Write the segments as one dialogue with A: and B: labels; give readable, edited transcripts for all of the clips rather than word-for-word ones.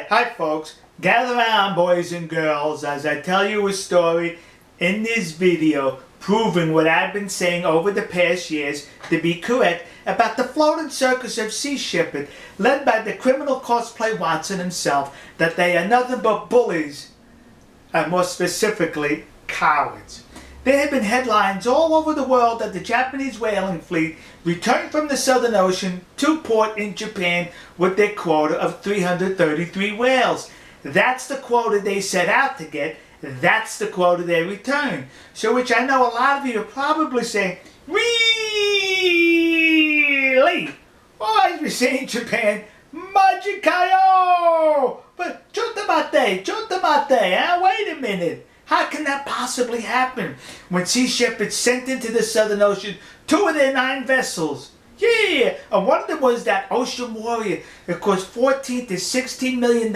A: Hi folks, gather around boys and girls as I tell you a story in this video proving what I've been saying over the past years to be correct about the floating circus of Sea Shepherd led by the criminal cosplay Watson himself, that they are nothing but bullies, and more specifically, cowards. There have been headlines all over the world that the Japanese whaling fleet returned from the Southern Ocean to port in Japan with their quota of 333 whales. That's the quota they set out to get. That's the quota they returned. So which I know a lot of you are probably saying, really? Oh, as we say in Japan, Majikayo! But chotamate, huh? Wait a minute. How can that possibly happen when Sea Shepherd sent into the Southern Ocean 2 of their 9 vessels? Yeah, and one of them was that Ocean Warrior that cost $14 to $16 million,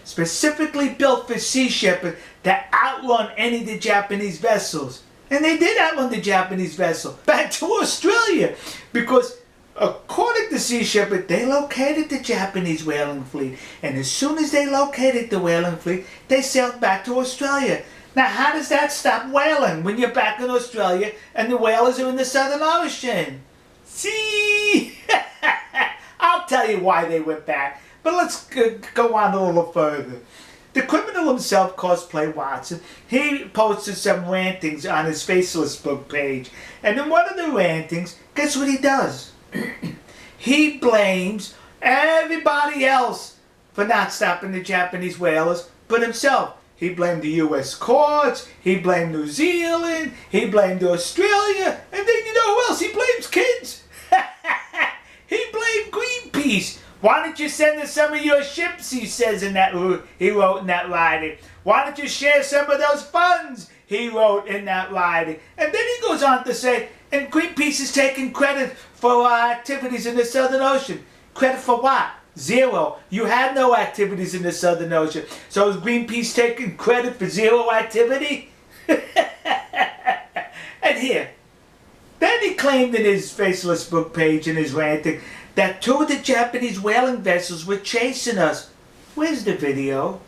A: specifically built for Sea Shepherd to outrun any of the Japanese vessels. And they did outrun the Japanese vessel back to Australia because according to Sea Shepherd, they located the Japanese whaling fleet. And as soon as they located the whaling fleet, they sailed back to Australia. Now, how does that stop whaling when you're back in Australia and the whalers are in the Southern Ocean? See? I'll tell you why they went back, but let's go on a little further. The criminal himself, Cosplay Watson, he posted some rantings on his Faceless book page. And in one of the rantings, guess what he does? He blames everybody else for not stopping the Japanese whalers but himself. He blamed the U.S. courts, he blamed New Zealand, he blamed Australia, and then you know who else he blames? Kids! He blamed Greenpeace. Why don't you send us some of your ships, he says in that, he wrote in that writing. Why don't you share some of those funds, he wrote in that writing. And then he goes on to say, and Greenpeace is taking credit for our activities in the Southern Ocean. Credit for what? Zero. You had no activities in the Southern Ocean. So is Greenpeace taking credit for zero activity? And here, then he claimed in his Faceless book page in his ranting that 2 of the Japanese whaling vessels were chasing us. Where's the video?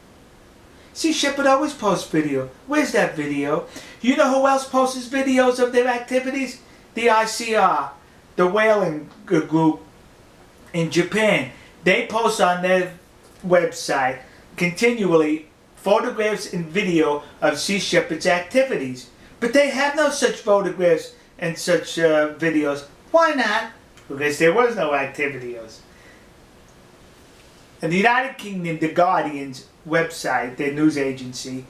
A: Sea Shepherd always posts video. Where's that video? You know who else posts videos of their activities? The ICR, the whaling group in Japan. They post on their website continually photographs and video of Sea Shepherd's activities. But they have no such photographs and such videos. Why not? Because there was no activities. In the United Kingdom, the Guardian's website, their news agency,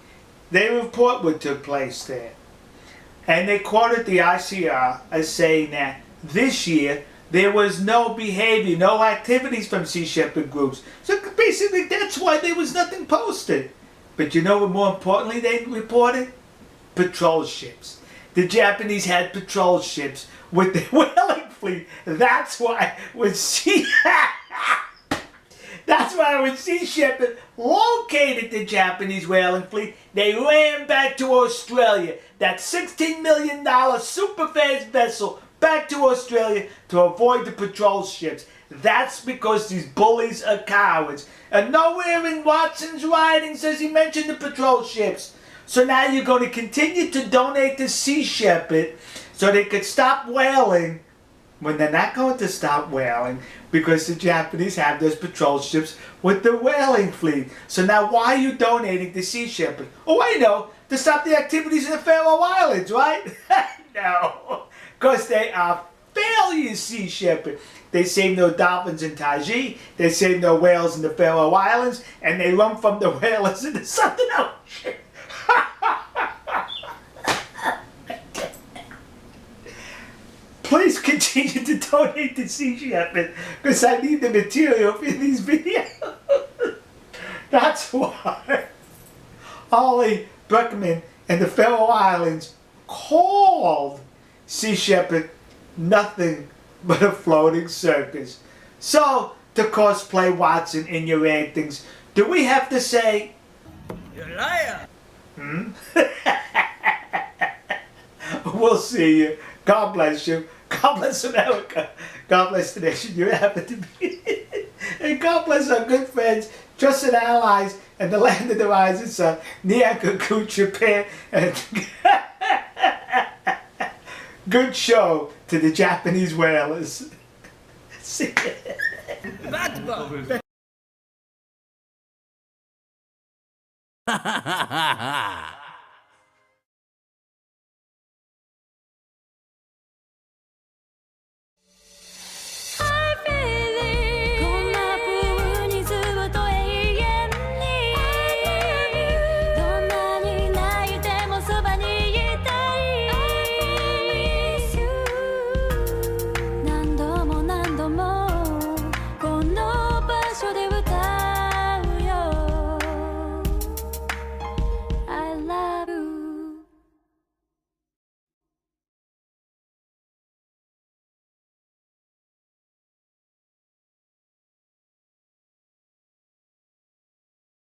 A: they report what took place there. And they quoted the ICR as saying that this year there was no behavior, no activities from Sea Shepherd groups. So basically that's why there was nothing posted. But you know what more importantly they reported? Patrol ships. The Japanese had patrol ships with their whaling fleet. That's why when Sea Shepherd located the Japanese whaling fleet, they ran back to Australia. That $16 million super fast vessel back to Australia to avoid the patrol ships. That's because these bullies are cowards. And nowhere in Watson's writings does he mention the patrol ships. So now you're going to continue to donate to Sea Shepherd so they could stop whaling when they're not going to stop whaling because the Japanese have those patrol ships with the whaling fleet. So now why are you donating to Sea Shepherd? Oh, I know, to stop the activities in the Faroe Islands, right? No, because they are failures, Sea Shepherd. They save no dolphins in Taiji, they save no whales in the Faroe Islands, and they run from the whalers in the Southern Ocean. Please continue to donate to Sea Shepherd because I need the material for these videos. That's why Ollie Bruckman and the Faroe Islands called Sea Shepherd nothing but a floating circus. So, to Cosplay Watson in your rantings, do we have to say, "You're a liar"? We'll see you. God bless you. God bless America. God bless the nation you happen to be. And God bless our good friends trusted allies, and the land of the rising sun, Nyakuku, Japan, and good show to the Japanese whalers. See
B: Bad